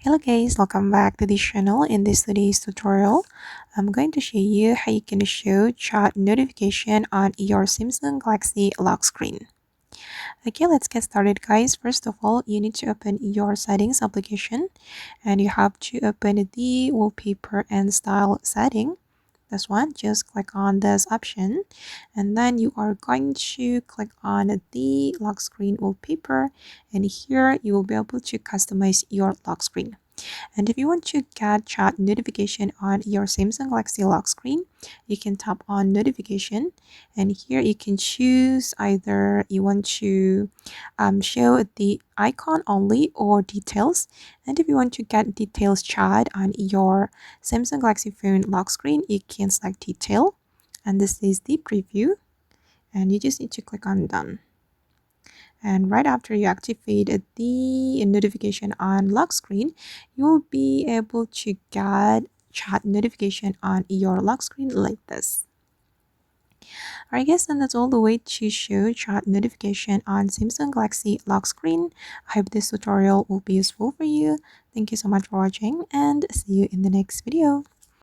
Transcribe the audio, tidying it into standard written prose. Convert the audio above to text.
Hello guys, welcome back to this channel. In this today's tutorial, I'm going to show you how you can show chat notification on your Samsung Galaxy lock screen. Okay, let's get started guys. First of all, you need to open your settings application and you have to open the wallpaper and style setting. This one, just click on this option and then you are going to click on the lock screen wallpaper, and here you will be able to customize your lock screen. And if you want to get chat notification on your Samsung Galaxy lock screen, you can tap on notification, and here you can choose either you want to show the icon only or details. And if you want to get details chat on your Samsung Galaxy phone lock screen, you can select detail, and this is the preview, and you just need to click on done. And right after you activate the notification on lock screen, you'll be able to get chat notification on your lock screen like this. Alright guys, and that's all the way to show chat notification on Samsung Galaxy lock screen. I hope this tutorial will be useful for you. Thank you so much for watching and see you in the next video.